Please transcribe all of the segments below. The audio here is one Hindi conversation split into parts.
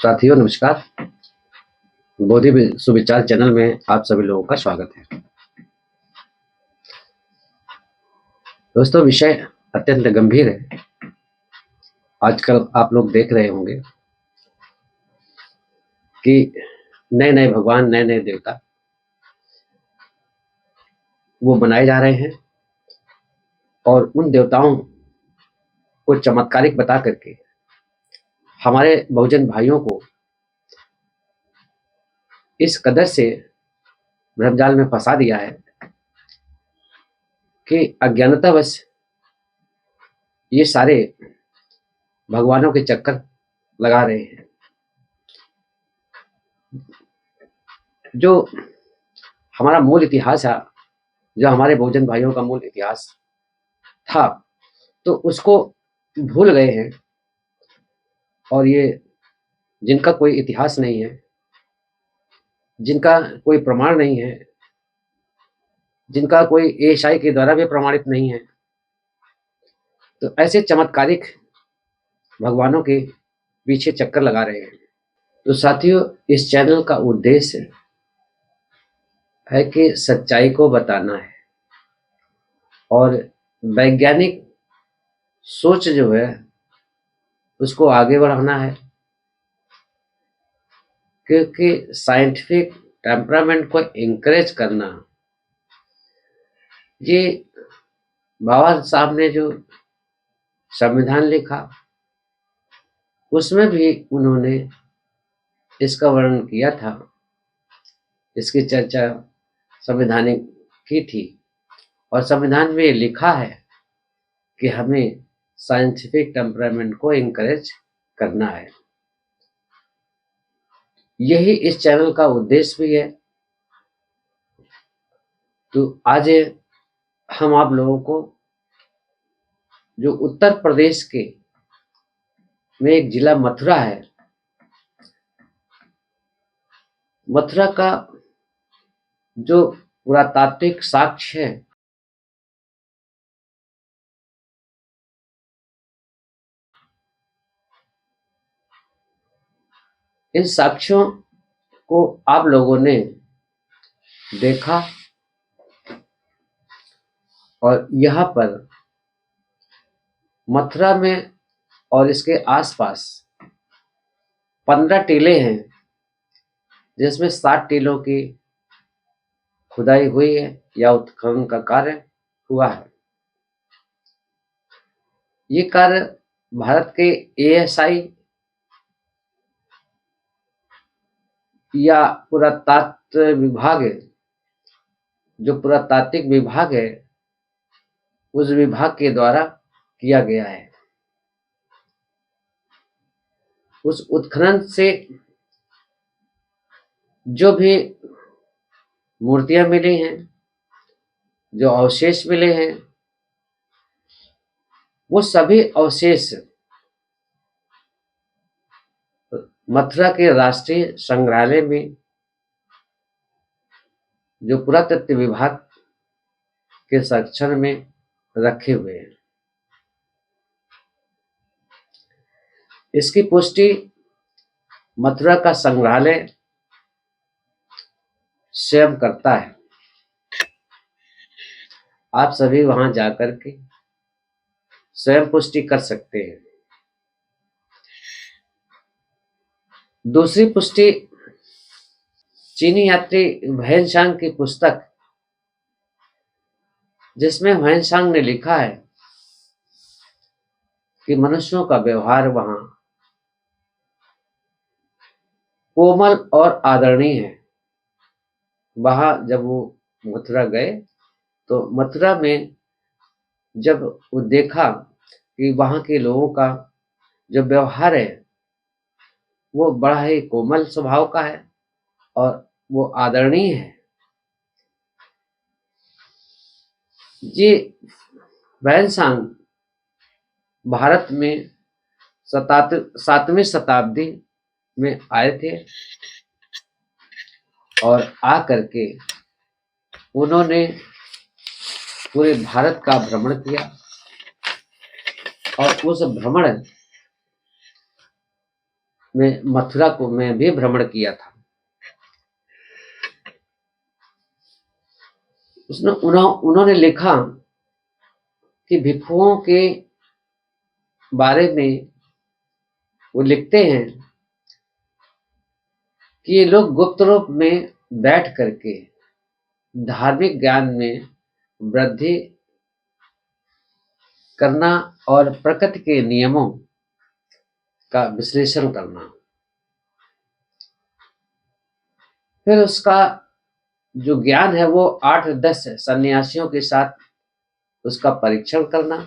साथियों नमस्कार। बोधि सुविचार चैनल में आप सभी लोगों का स्वागत है। दोस्तों, विषय अत्यंत गंभीर है। आजकल आप लोग देख रहे होंगे कि नए नए भगवान, नए नए देवता वो बनाए जा रहे हैं और उन देवताओं को चमत्कारिक बता करके हमारे बहुजन भाइयों को इस कदर से भ्रमजाल में फंसा दिया है कि अज्ञानतावश ये सारे भगवानों के चक्कर लगा रहे हैं। जो हमारा मूल इतिहास है, जो हमारे बहुजन भाइयों का मूल इतिहास था, तो उसको भूल गए हैं। और ये जिनका कोई इतिहास नहीं है, जिनका कोई प्रमाण नहीं है, जिनका कोई एएसआई के द्वारा भी प्रमाणित नहीं है, तो ऐसे चमत्कारिक भगवानों के पीछे चक्कर लगा रहे हैं। तो साथियों, इस चैनल का उद्देश्य है कि सच्चाई को बताना है और वैज्ञानिक सोच जो है उसको आगे बढ़ाना है, क्योंकि साइंटिफिक टेम्परामेंट को इंकरेज करना, ये बाबा साहब ने जो संविधान लिखा उसमें भी उन्होंने इसका वर्णन किया था, इसकी चर्चा संवैधानिक की थी और संविधान में लिखा है कि हमें साइंटिफिक टेम्परामेंट को इंकरेज करना है। यही इस चैनल का उद्देश्य भी है। तो आज हम आप लोगों को जो उत्तर प्रदेश के में एक जिला मथुरा है, मथुरा का जो पुरातात्विक साक्ष्य है इन साक्ष्यों को आप लोगों ने देखा और यहाँ पर मथुरा में और इसके आसपास 15 टीले हैं, जिसमें 7 टीलों की खुदाई हुई है या उत्खनन का कार्य हुआ है। ये कार्य भारत के एएसआई या पुरातत्व विभाग है, जो पुरातात्विक विभाग है, उस विभाग के द्वारा किया गया है। उस उत्खनन से जो भी मूर्तियां मिली हैं, जो अवशेष मिले हैं, वो सभी अवशेष मथुरा के राष्ट्रीय संग्रहालय में, जो पुरातत्व विभाग के संरक्षण में रखे हुए हैं। इसकी पुष्टि मथुरा का संग्रहालय स्वयं करता है। आप सभी वहां जाकर के स्वयं पुष्टि कर सकते हैं। दूसरी पुष्टि चीनी यात्री वैनसांग की पुस्तक, जिसमें वैनसांग ने लिखा है कि मनुष्यों का व्यवहार वहां कोमल और आदरणीय है। वहां जब वो मथुरा गए तो मथुरा में जब वो देखा कि वहां के लोगों का जो व्यवहार है वो बड़ा ही कोमल स्वभाव का है और वो आदरणीय है। ये वैनसांग भारत में 7वीं शताब्दी में आए थे और आकर के उन्होंने पूरे भारत का भ्रमण किया और उस भ्रमण में मथुरा को मैं भी भ्रमण किया था। उन्होंने लिखा कि भिक्षुओं के बारे में वो लिखते हैं कि ये लोग गुप्त रूप में बैठ करके धार्मिक ज्ञान में वृद्धि करना और प्रकृति के नियमों का विश्लेषण करना, फिर उसका जो ज्ञान है वो 8-10 सन्यासियों के साथ उसका परीक्षण करना,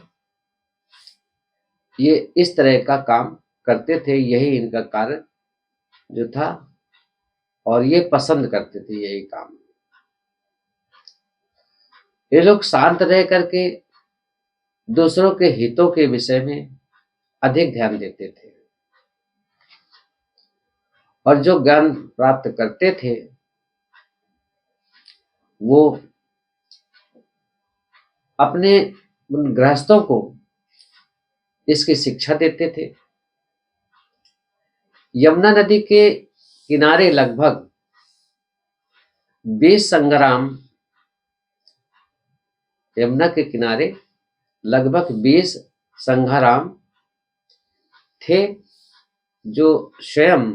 ये इस तरह का काम करते थे। यही इनका कार्य जो था और ये पसंद करते थे यही काम। ये लोग शांत रह करके दूसरों के हितों के विषय में अधिक ध्यान देते थे और जो ज्ञान प्राप्त करते थे वो अपने उन गृहस्थों को इसकी शिक्षा देते थे। यमुना नदी के किनारे लगभग 20 संग्राम, यमुना के किनारे लगभग 20 संघाराम थे जो स्वयं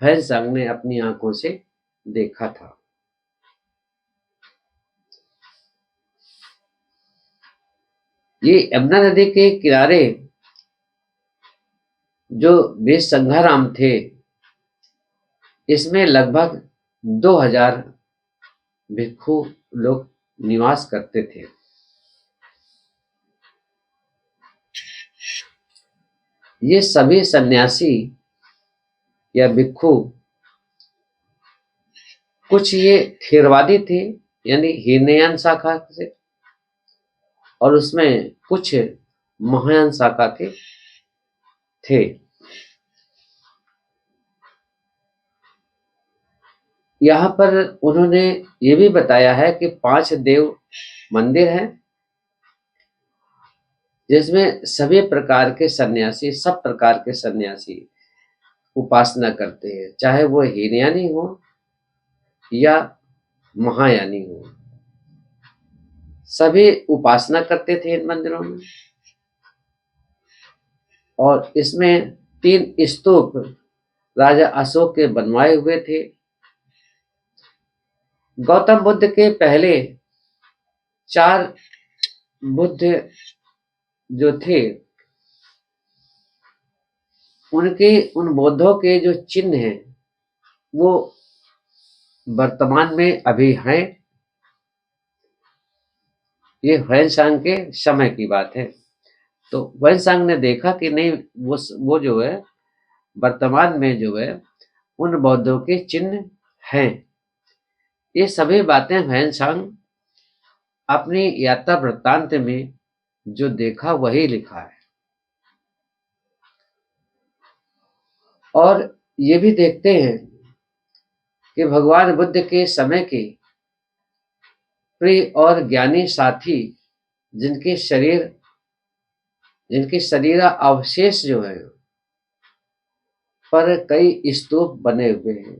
भैंसंग ने अपनी आंखों से देखा था। ये यमुना नदी के किनारे जो 20 संघाराम थे इसमें लगभग 2000 भिक्षु लोग निवास करते थे। ये सभी सन्यासी या भिक्षु कुछ ये थेरवादी थे यानी हीनयान शाखा से और उसमें कुछ महायान शाखा के थे। यहाँ पर उन्होंने ये भी बताया है कि 5 देव मंदिर हैं जिसमें सभी प्रकार के सन्यासी, सब प्रकार के सन्यासी उपासना करते हैं, चाहे वो हीनयानी हो या महायानी हो, सभी उपासना करते थे इन मंदिरों में। और इसमें 3 स्तूप राजा अशोक के बनवाए हुए थे। गौतम बुद्ध के पहले 4 बुद्ध जो थे उनके उन बौद्धों के जो चिन्ह हैं वो वर्तमान में अभी हैं। ये ह्वेनसांग के समय की बात है। तो ह्वेनसांग ने देखा कि नहीं वो जो है वर्तमान में जो है उन बौद्धों के चिन्ह हैं। ये सभी बातें ह्वेनसांग अपनी यात्रा वृत्तांत में जो देखा वही लिखा है। और ये भी देखते हैं कि भगवान बुद्ध के समय के प्रिय और ज्ञानी साथी जिनके शरीर अवशेष जो है पर कई स्तूप बने हुए हैं।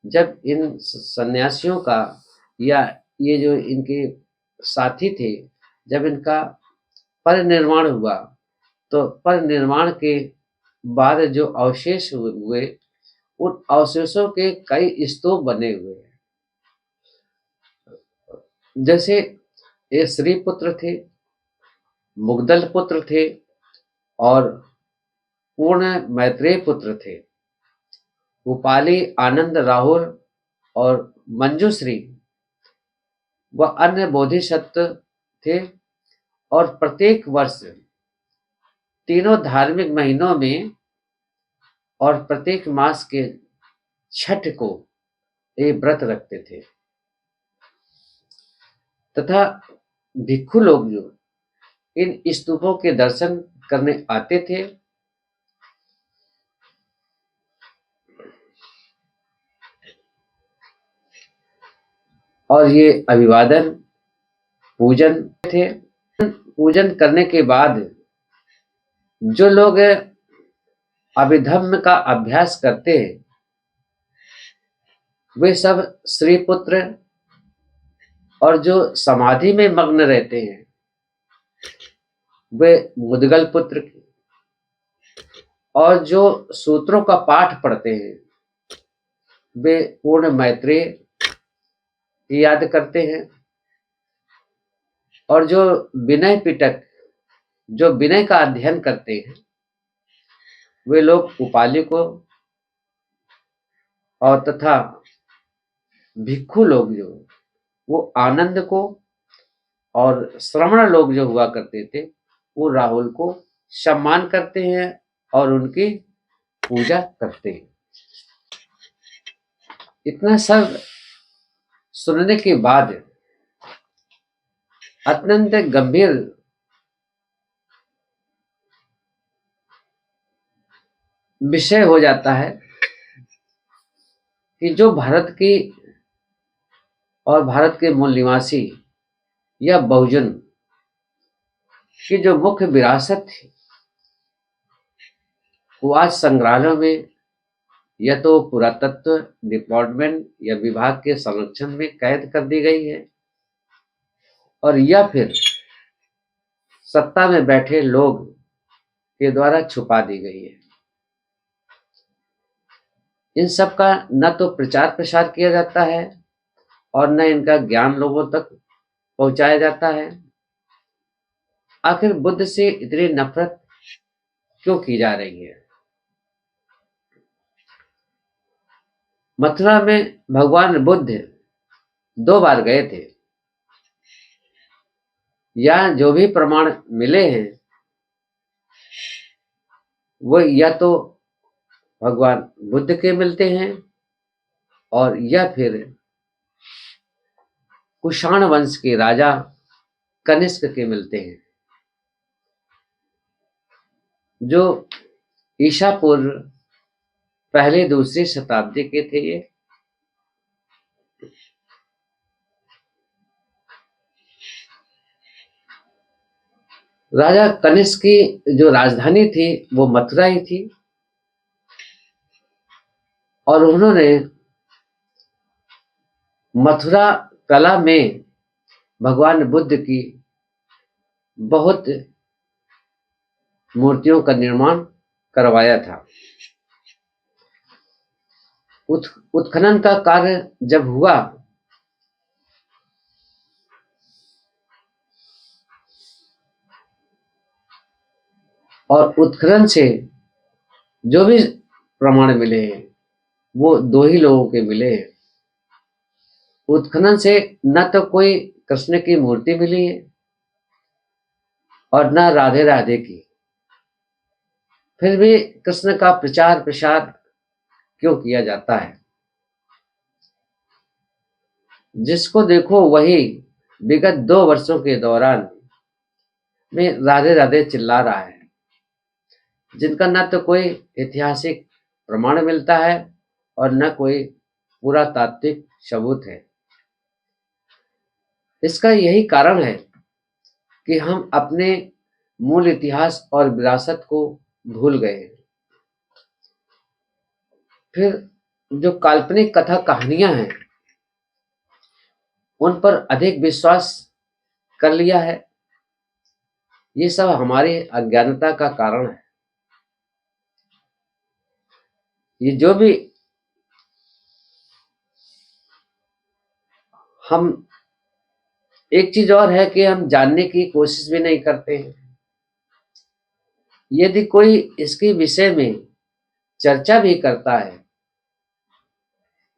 जब इन सन्यासियों का या ये जो इनके साथी थे जब इनका परिनिर्वाण हुआ तो परिनिर्वाण के बाद जो अवशेष हुए उन अवशेषों के कई स्तूप बने हुए हैं। जैसे ये श्री पुत्र थे, मुग्दल पुत्र थे और पूर्ण मैत्रेय पुत्र थे। उपाली, आनंद, राहुल और मंजूश्री व अन्य बोधिसत्व थे। और प्रत्येक वर्ष तीनों धार्मिक महीनों में और प्रत्येक मास के छठ को ये व्रत रखते थे। तथा भिक्षु लोग जो इन स्तूपों के दर्शन करने आते थे और ये अभिवादन पूजन थे। पूजन करने के बाद जो लोग अभिधम्म का अभ्यास करते हैं वे सब श्री पुत्र, और जो समाधि में मग्न रहते हैं वे मुद्गल पुत्र, और जो सूत्रों का पाठ पढ़ते हैं वे पूर्ण मैत्रेय की याद करते हैं, और जो विनय पिटक, जो विनय का अध्ययन करते हैं वे लोग उपालि को, और तथा भिक्षु लोग जो वो आनंद को, और श्रमण लोग जो हुआ करते थे वो राहुल को सम्मान करते हैं और उनकी पूजा करते हैं। इतना सब सुनने के बाद अत्यंत गंभीर विषय हो जाता है कि जो भारत की और भारत के मूल निवासी या बहुजन की जो मुख्य विरासत थी वो आज संग्रहालयों में या तो पुरातत्व डिपार्टमेंट या विभाग के संरक्षण में कैद कर दी गई है, और या फिर सत्ता में बैठे लोग के द्वारा छुपा दी गई है। इन सब का न तो प्रचार प्रसार किया जाता है और न इनका ज्ञान लोगों तक पहुंचाया जाता है। आखिर बुद्ध से इतनी नफरत क्यों की जा रही है? मथुरा में भगवान बुद्ध 2 बार गए थे। यहाँ जो भी प्रमाण मिले हैं वो या तो भगवान बुद्ध के मिलते हैं और या फिर कुषाण वंश के राजा कनिष्क के मिलते हैं, जो ईसा पूर्व पहले दूसरी शताब्दी के थे। ये राजा कनिष्क की जो राजधानी थी वो मथुरा ही थी, और उन्होंने मथुरा कला में भगवान बुद्ध की बहुत मूर्तियों का निर्माण करवाया था। उत्खनन का कार्य जब हुआ और उत्खनन से जो भी प्रमाण मिले हैं वो 2 ही लोगों के मिले हैं। उत्खनन से न तो कोई कृष्ण की मूर्ति मिली है और न राधे राधे की। फिर भी कृष्ण का प्रचार प्रसार क्यों किया जाता है? जिसको देखो वही विगत 2 वर्षों के दौरान में राधे राधे चिल्ला रहा है, जिनका न तो कोई ऐतिहासिक प्रमाण मिलता है और न कोई पुरातात्विक सबूत है। इसका यही कारण है कि हम अपने मूल इतिहास और विरासत को भूल गए हैं। फिर जो काल्पनिक कथा कहानियां हैं उन पर अधिक विश्वास कर लिया है। ये सब हमारी अज्ञानता का कारण है। ये जो भी हम, एक चीज और है कि हम जानने की कोशिश भी नहीं करते हैं। यदि कोई इसके विषय में चर्चा भी करता है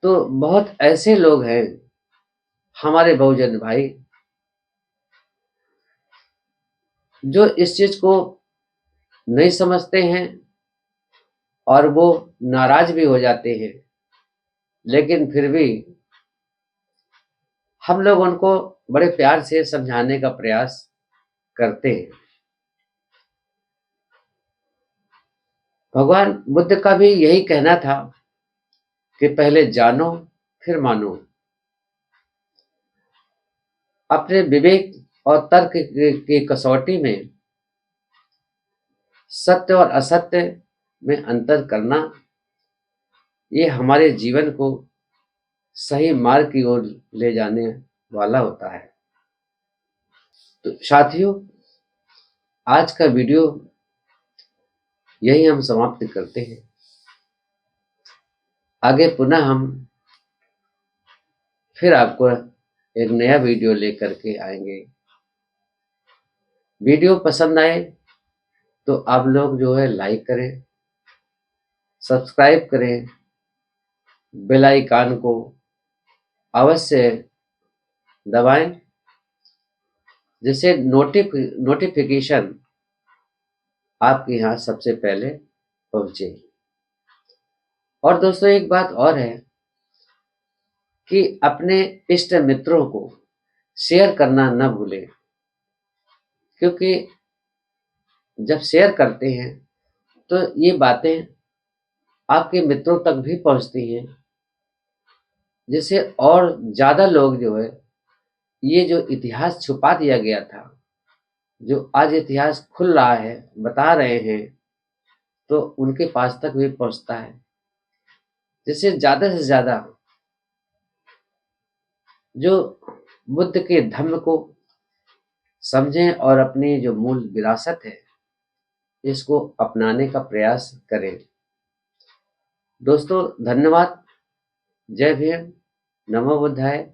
तो बहुत ऐसे लोग हैं हमारे बहुजन भाई जो इस चीज को नहीं समझते हैं और वो नाराज भी हो जाते हैं, लेकिन फिर भी हम लोग उनको बड़े प्यार से समझाने का प्रयास करते हैं। भगवान बुद्ध का भी यही कहना था कि पहले जानो फिर मानो। अपने विवेक और तर्क की कसौटी में सत्य और असत्य में अंतर करना, ये हमारे जीवन को सही मार्ग की ओर ले जाने वाला होता है। तो साथियों, आज का वीडियो यही हम समाप्त करते हैं। आगे पुनः हम फिर आपको एक नया वीडियो लेकर के आएंगे। वीडियो पसंद आए तो आप लोग जो है लाइक करें, सब्सक्राइब करें, बेल आइकन को अवश्य दबाएं, जिससे नोटिफिकेशन आपके यहाँ सबसे पहले पहुंचे। और दोस्तों, एक बात और है कि अपने इष्ट मित्रों को शेयर करना न भूलें, क्योंकि जब शेयर करते हैं तो ये बातें आपके मित्रों तक भी पहुंचती हैं, जिससे और ज़्यादा लोग जो है ये जो इतिहास छुपा दिया गया था, जो आज इतिहास खुल रहा है, बता रहे हैं, तो उनके पास तक भी पहुंचता है, जिससे ज़्यादा से ज़्यादा जो बुद्ध के धम्म को समझें और अपनी जो मूल विरासत है इसको अपनाने का प्रयास करें। दोस्तों, धन्यवाद। जय भीम, नमो बुद्धाय।